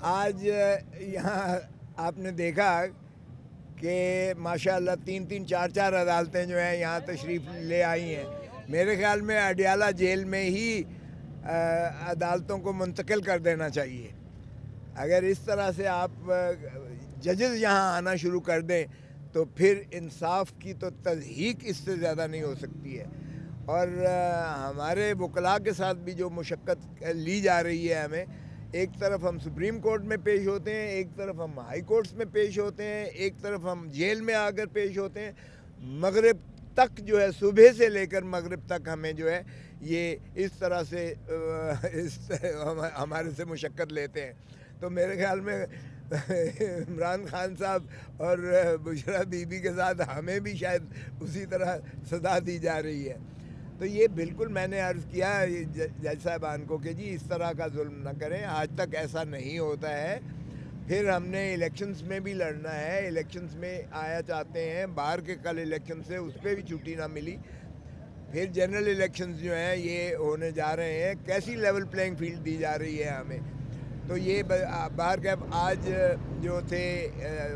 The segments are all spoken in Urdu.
آج یہاں آپ نے دیکھا کہ ماشاءاللہ 3-4 عدالتیں جو ہیں یہاں تشریف لے آئی ہیں. میرے خیال میں اڈیالہ جیل میں ہی عدالتوں کو منتقل کر دینا چاہیے. اگر اس طرح سے آپ ججز یہاں آنا شروع کر دیں تو پھر انصاف کی تو تضحیق اس سے زیادہ نہیں ہو سکتی ہے. اور ہمارے وکلاء کے ساتھ بھی جو مشقت لی جا رہی ہے ہمیں، ایک طرف ہم سپریم کورٹ میں پیش ہوتے ہیں، ایک طرف ہم ہائی کورٹس میں پیش ہوتے ہیں، ایک طرف ہم جیل میں آ کر پیش ہوتے ہیں. مغرب تک جو ہے، صبح سے لے کر مغرب تک ہمیں جو ہے یہ اس طرح سے ہمارے سے مشقت لیتے ہیں. تو میرے خیال میں عمران خان صاحب اور بشرا بی بی کے ساتھ ہمیں بھی شاید اسی طرح سزا دی جا رہی ہے. تو یہ بالکل میں نے عرض کیا جج صاحبان کو کہ جی اس طرح کا ظلم نہ کریں. آج تک ایسا نہیں ہوتا ہے. پھر ہم نے الیکشنز میں بھی لڑنا ہے. الیکشنز میں آیا چاہتے ہیں، باہر کے کل الیکشن سے اس پہ بھی چھٹی نہ ملی. پھر جنرل الیکشنز جو ہیں یہ ہونے جا رہے ہیں. کیسی لیول پلینگ فیلڈ دی جا رہی ہے ہمیں. تو یہ باہر کے آج جو تھے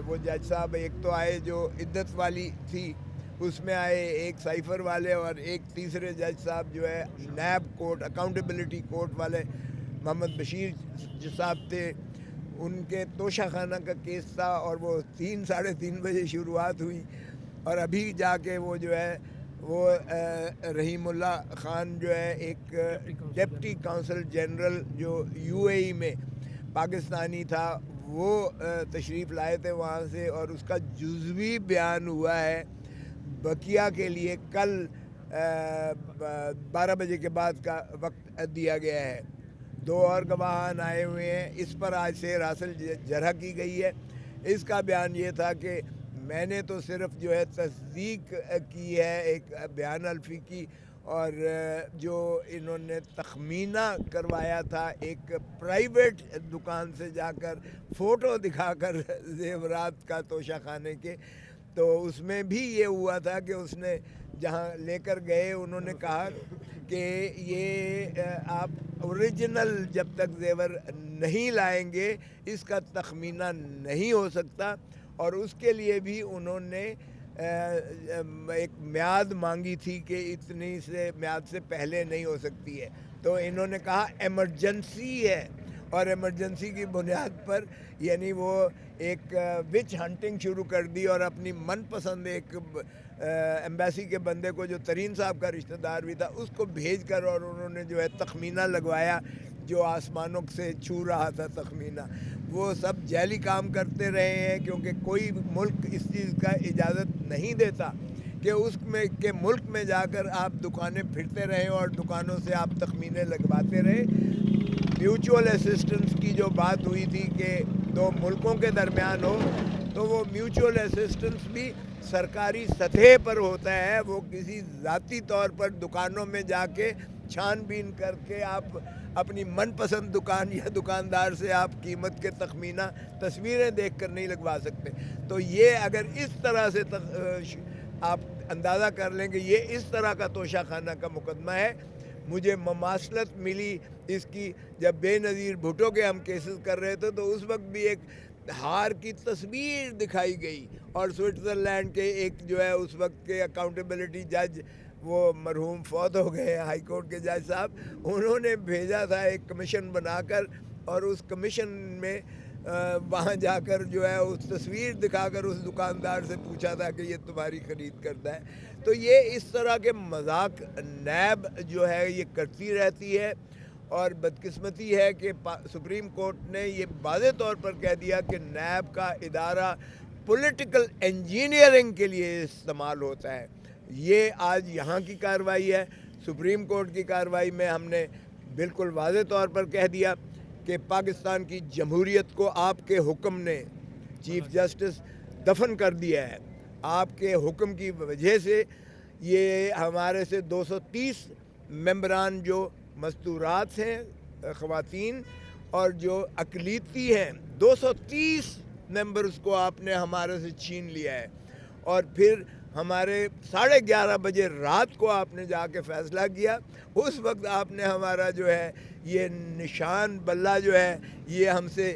وہ جج صاحب، ایک تو آئے جو عدت والی تھی اس میں آئے، ایک سائفر والے، اور ایک تیسرے جج صاحب جو ہے نیب کورٹ اکاؤنٹیبلٹی کورٹ والے محمد بشیر صاحب تھے. ان کے توشہ خانہ کا کیس تھا اور وہ 3-3:30 بجے شروعات ہوئی، اور ابھی جا کے وہ جو ہے وہ رحیم اللہ خان جو ہے ایک ڈپٹی کونسل جنرل جو یو اے ای میں پاکستانی تھا، وہ تشریف لائے تھے وہاں سے، اور اس کا جزوی بیان ہوا ہے. بقیہ کے لیے کل 12 بجے کے بعد کا وقت دیا گیا ہے. 2 اور گواہان آئے ہوئے ہیں. اس پر آج سے راسل جرح کی گئی ہے. اس کا بیان یہ تھا کہ میں نے تو صرف جو ہے تصدیق کی ہے ایک بیان الفی کی، اور جو انہوں نے تخمینہ کروایا تھا ایک پرائیویٹ دکان سے جا کر فوٹو دکھا کر زیورات کا توشہ خانے کے، تو اس میں بھی یہ ہوا تھا کہ اس نے جہاں لے کر گئے انہوں نے کہا کہ یہ آپ اوریجنل جب تک زیور نہیں لائیں گے اس کا تخمینہ نہیں ہو سکتا. اور اس کے لیے بھی انہوں نے ایک میعاد مانگی تھی کہ اتنی سے میعاد سے پہلے نہیں ہو سکتی ہے. تو انہوں نے کہا ایمرجنسی ہے، اور ایمرجنسی کی بنیاد پر یعنی وہ ایک وچ ہنٹنگ شروع کر دی، اور اپنی من پسند ایک ایمبیسی کے بندے کو جو ترین صاحب کا رشتہ دار بھی تھا اس کو بھیج کر، اور انہوں نے جو ہے تخمینہ لگوایا جو آسمانوں سے چھو رہا تھا تخمینہ. وہ سب جعلی کام کرتے رہے ہیں، کیونکہ کوئی ملک اس چیز کا اجازت نہیں دیتا کہ اس میں کے ملک میں جا کر آپ دکانیں پھرتے رہیں اور دکانوں سے آپ تخمینے لگواتے رہیں. میوچول اسسٹنس کی جو بات ہوئی تھی کہ 2 ملکوں کے درمیان ہو، تو وہ میوچول اسسٹنس بھی سرکاری سطح پر ہوتا ہے. وہ کسی ذاتی طور پر دکانوں میں جا کے چھان بین کر کے آپ اپنی من پسند دکان یا دکاندار سے آپ قیمت کے تخمینہ تصویریں دیکھ کر نہیں لگوا سکتے. تو یہ اگر اس طرح سے آپ اندازہ کر لیں کہ یہ اس طرح کا توشہ خانہ کا مقدمہ ہے. مجھے مماثلت ملی اس کی جب بے نظیر بھٹو کے ہم کیسز کر رہے تھے، تو اس وقت بھی ایک ہار کی تصویر دکھائی گئی، اور سوئٹزرلینڈ کے ایک جو ہے اس وقت کے اکاؤنٹیبلٹی جج، وہ مرحوم فوت ہو گئے ہائی کورٹ کے جج صاحب، انہوں نے بھیجا تھا ایک کمیشن بنا کر، اور اس کمیشن میں وہاں جا کر جو ہے اس تصویر دکھا کر اس دکاندار سے پوچھا تھا کہ یہ تمہاری خرید کرتا ہے. تو یہ اس طرح کے مذاق نیب جو ہے یہ کرتی رہتی ہے. اور بدقسمتی ہے کہ سپریم کورٹ نے یہ واضح طور پر کہہ دیا کہ نیب کا ادارہ پولیٹیکل انجینئرنگ کے لیے استعمال ہوتا ہے. یہ آج یہاں کی کارروائی ہے. سپریم کورٹ کی کارروائی میں ہم نے بالکل واضح طور پر کہہ دیا کہ پاکستان کی جمہوریت کو آپ کے حکم نے چیف جسٹس دفن کر دیا ہے. آپ کے حکم کی وجہ سے یہ ہمارے سے 230 ممبران جو مستورات ہیں خواتین اور جو اقلیتی ہیں، 230 ممبرز کو آپ نے ہمارے سے چھین لیا ہے. اور پھر ہمارے 11:30 بجے رات کو آپ نے جا کے فیصلہ کیا. اس وقت آپ نے ہمارا جو ہے یہ نشان بلہ جو ہے یہ ہم سے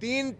3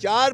4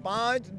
5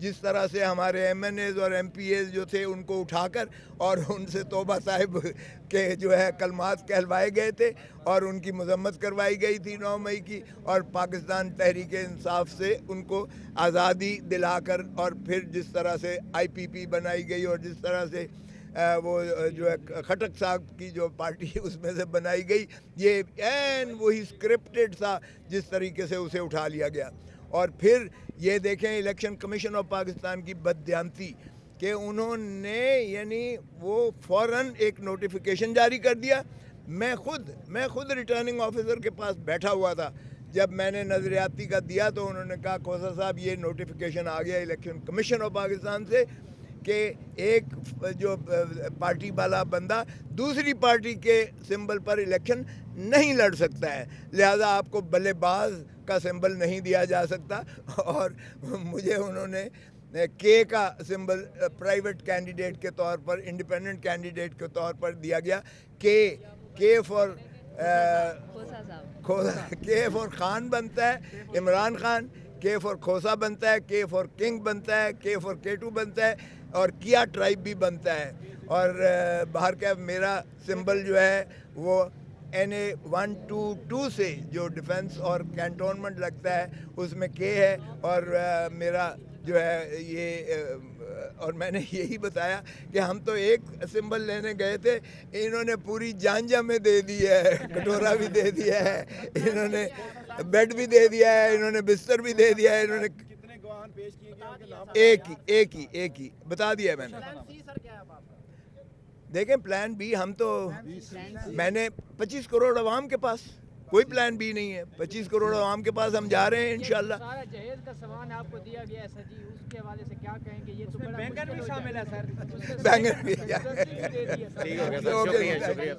جس طرح سے ہمارے ایم این ایز اور ایم پی ایز جو تھے ان کو اٹھا کر اور ان سے توبہ صاحب کے جو ہے کلمات کہلوائے گئے تھے اور ان کی مذمت کروائی گئی تھی 9 مئی کی، اور پاکستان تحریک انصاف سے ان کو آزادی دلا کر، اور پھر جس طرح سے آئی پی پی بنائی گئی اور جس طرح سے وہ جو ہے خٹک صاحب کی جو پارٹی اس میں سے بنائی گئی، یہ این وہی اسکرپٹڈ تھا جس طریقے سے اسے اٹھا لیا گیا۔ اور پھر یہ دیکھیں الیکشن کمیشن آف پاکستان کی بددیانتی کہ انہوں نے یعنی وہ فوراً ایک نوٹیفیکیشن جاری کر دیا۔ میں خود ریٹرننگ آفیسر کے پاس بیٹھا ہوا تھا جب میں نے نظریاتی کا دیا، تو انہوں نے کہا کھوسا صاحب یہ نوٹیفیکیشن آ گیا الیکشن کمیشن آف پاکستان سے کہ ایک جو پارٹی والا بندہ دوسری پارٹی کے سمبل پر الیکشن نہیں لڑ سکتا ہے، لہذا آپ کو بلے باز کا سمبل نہیں دیا جا سکتا۔ اور مجھے انہوں نے کے کا سمبل پرائیویٹ کینڈیڈیٹ کے طور پر، انڈیپینڈنٹ کینڈیڈیٹ کے طور پر دیا گیا، کے فار کے فار خان بنتا ہے عمران خان، کے فار کھوسا بنتا ہے، کے فار کنگ بنتا ہے، کے فار کیٹو بنتا ہے، اور کیا ٹرائب بھی بنتا ہے۔ اور باہر کا میرا سمبل جو ہے وہ NA122 سے جو ڈیفنس اور کینٹونمنٹ لگتا ہے اس میں کے ہے، اور میرا جو ہے یہ اور میں نے یہی بتایا کہ ہم تو ایک سمبل لینے گئے تھے، انہوں نے پوری جانجا میں دے دی ہے، کٹورا بھی دے دیا ہے، انہوں نے بیڈ بھی دے دیا ہے، انہوں نے بستر بھی دے دیا ہے، انہوں نے کتنے گواہان پیش کیے گئے ان کے نام؟ ایک ہی بتا دیا میں نے۔ دیکھیں پلان بی ہم تو میں نے 25 کروڑ عوام کے پاس کوئی پلان بی نہیں ہے، 25 کروڑ عوام کے پاس ہم جا رہے ہیں انشاءاللہ۔ سارا جہیز کا سامان آپ کو دیا گیا ہے سر جی، اس کے حوالے سے کیا کہیں گے؟ یہ تو بڑا بینگن بھی شامل ہے سر، بینگن بھی دے دیا سر۔ ٹھیک ہو گیا سر، شکریہ۔